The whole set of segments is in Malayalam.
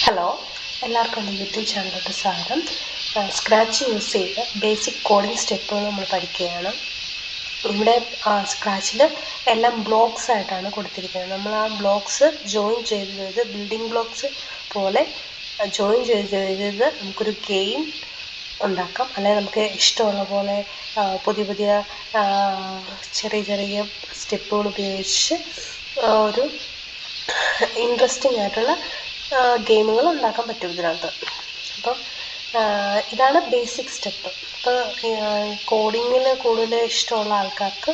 ഹലോ, എല്ലാവർക്കും എൻ്റെ യൂട്യൂബ് ചാനലിലോട്ട് സ്വാഗതം. സ്ക്രാച്ച് യൂസ് ചെയ്ത് ബേസിക് കോഡിംഗ് സ്റ്റെപ്പുകൾ നമ്മൾ പഠിക്കുകയാണ്. ഇവിടെ സ്ക്രാച്ചിൽ എല്ലാം ബ്ലോക്സ് ആയിട്ടാണ് കൊടുത്തിരിക്കുന്നത്. നമ്മൾ ആ ബ്ലോക്സ് ജോയിൻ ചെയ്ത് ബിൽഡിംഗ് ബ്ലോക്സ് പോലെ ജോയിൻ ചെയ്ത് നമുക്കൊരു ഗെയിം ഉണ്ടാക്കാം. അല്ലെങ്കിൽ നമുക്ക് ഇഷ്ടമുള്ള പോലെ പുതിയ ചെറിയ സ്റ്റെപ്പുകൾ ഉപയോഗിച്ച് ഒരു ഇൻട്രസ്റ്റിംഗ് ആയിട്ടുള്ള ഗെയിമുകൾ ഉണ്ടാക്കാൻ പറ്റും ഇതിനകത്ത്. അപ്പം ഇതാണ് ബേസിക് സ്റ്റെപ്പ്. അപ്പോൾ കോഡിങ്ങിൽ കൂടുതൽ ഇഷ്ടമുള്ള ആൾക്കാർക്ക്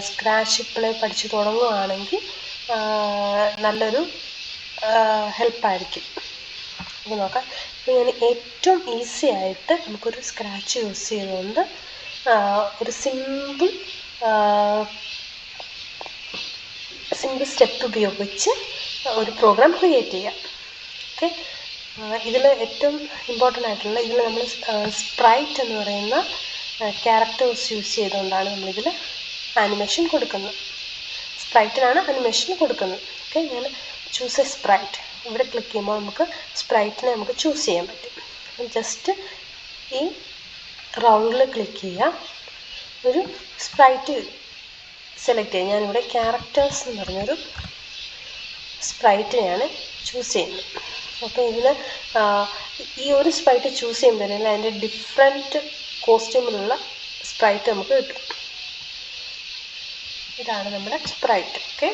സ്ക്രാച്ച് ഇപ്പോഴേ പഠിച്ചു തുടങ്ങുകയാണെങ്കിൽ നല്ലൊരു ഹെൽപ്പായിരിക്കും. അപ്പോൾ നോക്കാം. അപ്പോൾ ഞാൻ ഏറ്റവും ഈസി ആയിട്ട് നമുക്കൊരു സ്ക്രാച്ച് യൂസ് ചെയ്തുകൊണ്ട് ഒരു സിമ്പിൾ സ്റ്റെപ്പ് ഉപയോഗിച്ച് ഒരു പ്രോഗ്രാം ക്രിയേറ്റ് ചെയ്യാം. ഓക്കെ, ഇതിൽ ഏറ്റവും ഇമ്പോർട്ടൻ്റ് ആയിട്ടുള്ള ഇതിൽ നമ്മൾ സ്പ്രൈറ്റ് എന്ന് പറയുന്ന ക്യാരക്ടേഴ്സ് യൂസ് ചെയ്തുകൊണ്ടാണ് നമ്മളിതിൽ ആനിമേഷൻ കൊടുക്കുന്നത്. സ്പ്രൈറ്റിനാണ് ആനിമേഷൻ കൊടുക്കുന്നത്. ഓക്കെ, ഞാൻ ചൂസ് എ സ്പ്രൈറ്റ് ഇവിടെ ക്ലിക്ക് ചെയ്യുമ്പോൾ നമുക്ക് സ്പ്രൈറ്റിനെ നമുക്ക് ചൂസ് ചെയ്യാൻ പറ്റും. ജസ്റ്റ് ഈ റൗണ്ടിൽ ക്ലിക്ക് ചെയ്യാം, ഒരു സ്പ്രൈറ്റ് സെലക്ട് ചെയ്യാം. ഞാനിവിടെ ക്യാരക്ടേഴ്സ് എന്ന് പറഞ്ഞൊരു സ്പ്രൈറ്റിനെയാണ് ചൂസ് ചെയ്യുന്നത്. അപ്പോൾ ഇതിന് ഈ ഒരു സ്പ്രൈറ്റ് ചൂസ് ചെയ്യുമ്പോൾ തന്നെ അതിൻ്റെ ഡിഫറെൻറ്റ് കോസ്റ്റ്യൂമിലുള്ള സ്പ്രൈറ്റ് നമുക്ക് കിട്ടും. ഇതാണ് നമ്മുടെ സ്പ്രൈറ്റ്. ഓക്കെ,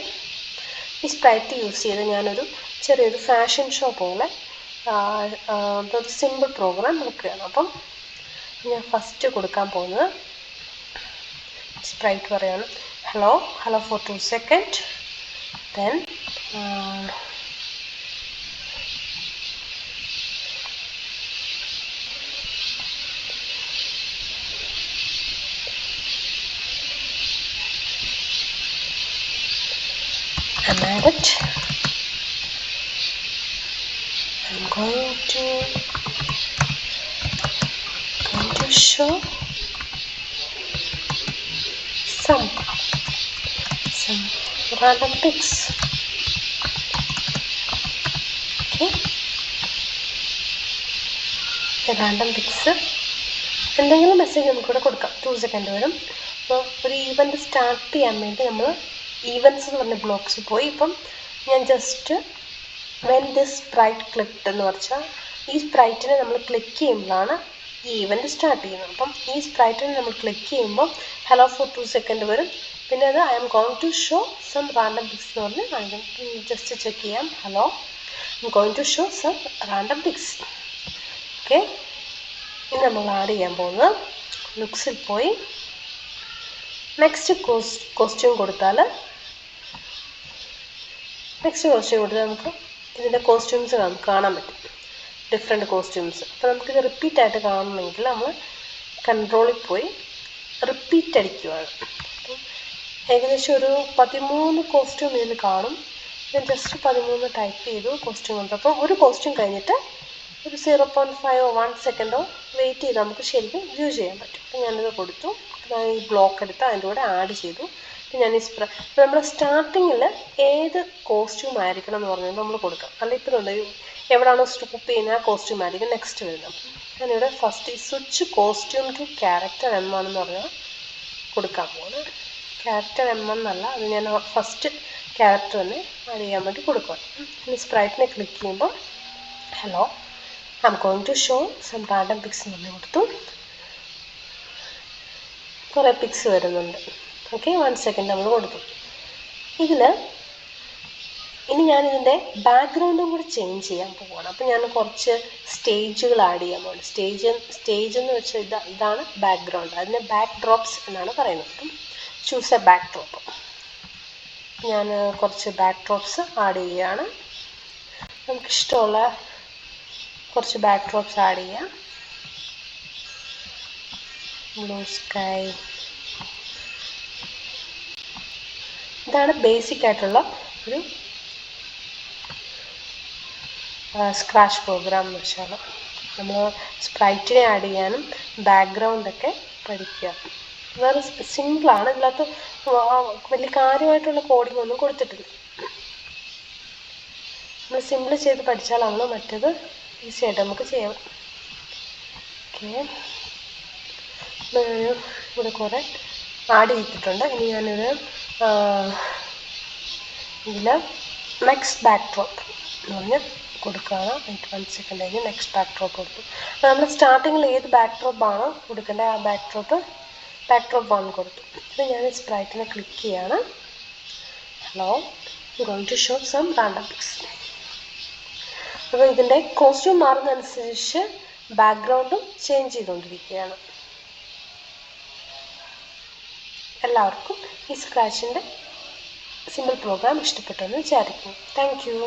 ഈ സ്പ്രൈറ്റ് യൂസ് ചെയ്ത് ഞാനൊരു ചെറിയൊരു ഫാഷൻ ഷോ പോലെ ഒരു സിമ്പിൾ പ്രോഗ്രാം നോക്കുകയാണ്. അപ്പം ഞാൻ ഫസ്റ്റ് കൊടുക്കാൻ പോകുന്നത് സ്പ്രൈറ്റ് പറയാണ്, hello for 2 seconds. Then I'm at it. I'm going to show some random pics. Okay, random pics എന്തെങ്കിലും മെസ്സേജ് നമുക്കിവിടെ കൊടുക്കാം. 2 സെക്കൻഡ് വരും. അപ്പോൾ ഒരു ഈവൻറ്റ് സ്റ്റാർട്ട് ചെയ്യാൻ വേണ്ടി നമ്മൾ ഈവൻറ്റ്സ് എന്ന് പറഞ്ഞ ബ്ലോക്സ് പോയി. ഇപ്പം ഞാൻ just when this sprite clicked എന്ന് വെച്ചാൽ ഈ സ്പ്രൈറ്റിനെ നമ്മൾ ക്ലിക്ക് ചെയ്യുമ്പോഴാണ് ഈ ഈവൻറ്റ് സ്റ്റാർട്ട് ചെയ്യുന്നത്. അപ്പം ഈ സ്പ്രൈറ്റിനെ നമ്മൾ ക്ലിക്ക് ചെയ്യുമ്പോൾ ഹലോ ഫോർ 2 സെക്കൻഡ് വരും. പിന്നെ അത് I'm going to show some random pics എന്ന് പറഞ്ഞ് ജസ്റ്റ് ചെക്ക് ചെയ്യാം. Hello, I'm going to show some random pics. Okay, ഇനി നമ്മൾ ആഡ് ചെയ്യാൻ പോകുന്നത് ലുക്സിൽ പോയി നെക്സ്റ്റ് കോസ്റ്റ്യൂം കൊടുത്താൽ നമുക്ക് ഇതിൻ്റെ കോസ്റ്റ്യൂംസ് കാണാൻ പറ്റും, ഡിഫറെൻറ്റ് കോസ്റ്റ്യൂംസ്. അപ്പോൾ നമുക്കിത് റിപ്പീറ്റ് ആയിട്ട് കാണണമെങ്കിൽ നമ്മൾ കൺട്രോളിൽ പോയി റിപ്പീറ്റ് അടിക്കുകയാണ്. അപ്പം ഏകദേശം ഒരു 13 കോസ്റ്റ്യൂം ഇതിൽ കാണും. ഞാൻ ജസ്റ്റ് 13 ടൈപ്പ് ചെയ്തു കോസ്റ്റ്യൂം ഉണ്ട്. അപ്പോൾ ഒരു കോസ്റ്റ്യൂം കഴിഞ്ഞിട്ട് ഒരു 0.5 or 1 സെക്കൻഡോ വെയിറ്റ് ചെയ്ത് നമുക്ക് ശരിക്കും വ്യൂ ചെയ്യാൻ പറ്റും. അപ്പോൾ ഞാനിത് കൊടുത്തു, ഞാൻ ഈ ബ്ലോക്ക് എടുത്ത് അതിൻ്റെ കൂടെ ആഡ് ചെയ്തു. ഞാൻ ഈ നമ്മൾ സ്റ്റാർട്ടിങ്ങിൽ ഏത് കോസ്റ്റ്യൂം ആയിരിക്കണം എന്ന് പറഞ്ഞാൽ നമ്മൾ കൊടുക്കാം. അല്ലെങ്കിൽ ഇപ്പോൾ ഉണ്ട് എവിടെയാണോ സ്റ്റോപ്പ് ചെയ്യുന്ന ആ കോസ്റ്റ്യൂം ആയിരിക്കും നെക്സ്റ്റ് വരുന്നത്. ഞാനിവിടെ ഫസ്റ്റ് ഈ സ്വിച്ച് കോസ്റ്റ്യൂം ടു ക്യാരക്ടർ എന്നാണെന്ന് പറഞ്ഞാൽ കൊടുക്കാൻ പോകുന്നത്. ക്യാരക്ടർ എന്നല്ല, അത് ഞാൻ ഫസ്റ്റ് ക്യാരക്ടർ തന്നെ ആഡ് ചെയ്യാൻ വേണ്ടി കൊടുക്കുക. ഇനി സ്പ്രൈറ്റിനെ ക്ലിക്ക് ചെയ്യുമ്പോൾ hello I'm going to show some random pics എന്ന് പറഞ്ഞു കൊടുത്തു. കുറേ പിക്സ് വരുന്നുണ്ട്. ഓക്കെ, 1 സെക്കൻഡ് നമ്മൾ കൊടുത്തു. ഇനി ഞാനിതിൻ്റെ ബാക്ക്ഗ്രൗണ്ടും കൂടി ചേഞ്ച് ചെയ്യാൻ പോവുകയാണ്. അപ്പോൾ ഞാൻ കുറച്ച് സ്റ്റേജുകൾ ആഡ് ചെയ്യാൻ പോകുന്നത്. സ്റ്റേജ് എന്ന് വെച്ചാൽ ഇതാണ് ബാക്ക്ഗ്രൗണ്ട്. അതിന് ബാക്ക് ഡ്രോപ്സ് എന്നാണ് പറയുന്നത്. അപ്പം ചൂസ് എ ബാക്ക് ഡ്രോപ്പ്. ഞാൻ കുറച്ച് ബാക്ക് ഡ്രോപ്സ് ആഡ് ചെയ്യുകയാണ്. നമുക്കിഷ്ടമുള്ള കുറച്ച് ബാക്ക് ഡ്രോപ്സ് ആഡ് ചെയ്യാം. Blue sky. ഇതാണ് ബേസിക് ആയിട്ടുള്ള ഒരു സ്ക്രാച്ച് പ്രോഗ്രാം എന്ന് വെച്ചാൽ നമ്മൾ സ്പ്രൈറ്റിനെ ആഡ് ചെയ്യാനും ബാക്ക്ഗ്രൗണ്ടൊക്കെ പഠിക്കുക. വേറെ സിമ്പിളാണ്. ഇതിനകത്ത് വലിയ കാര്യമായിട്ടുള്ള കോഡിംഗ് ഒന്നും കൊടുത്തിട്ടില്ല. നമ്മൾ സിമ്പിൾ ചെയ്ത് പഠിച്ചാലാണ് മറ്റേത് ഈസി ആയിട്ട് നമുക്ക് ചെയ്യാം. ഓക്കെ, ഇവിടെ കുറേ ആഡ് ചെയ്തിട്ടുണ്ട്. ഇനി ഞാനിത് ഇതിൽ നെക്സ്റ്റ് ബാക്ക് ഡ്രോപ്പ് എന്ന് പറഞ്ഞ് കൊടുക്കുകയാണ്. 1 സെക്കൻഡ് കഴിഞ്ഞ് നെക്സ്റ്റ് ബാക്ക് ഡ്രോപ്പ് കൊടുത്തു. അപ്പോൾ നമ്മൾ സ്റ്റാർട്ടിങ്ങിൽ ഏത് ബാക്ക് ഡ്രോപ്പാണോ കൊടുക്കേണ്ടത് ആ ബാക്ക് ഡ്രോപ്പ് 1 കൊടുത്തു. ഇത് ഞാൻ സ്പ്രൈറ്റിനെ ക്ലിക്ക് ചെയ്യാണ്. Hello, going to show some random pics. അപ്പോൾ ഇതിൻ്റെ കോസ്റ്റ്യൂം മാറുന്നതനുസരിച്ച് ബാക്ക്ഗ്രൗണ്ടും ചേഞ്ച് ചെയ്തുകൊണ്ടിരിക്കുകയാണ്. എല്ലാവർക്കും ഈ സ്ക്രാച്ചിൻ്റെ സിമ്പിൾ പ്രോഗ്രാം ഇഷ്ടപ്പെട്ടെന്ന് വിചാരിക്കുന്നു. Thank you.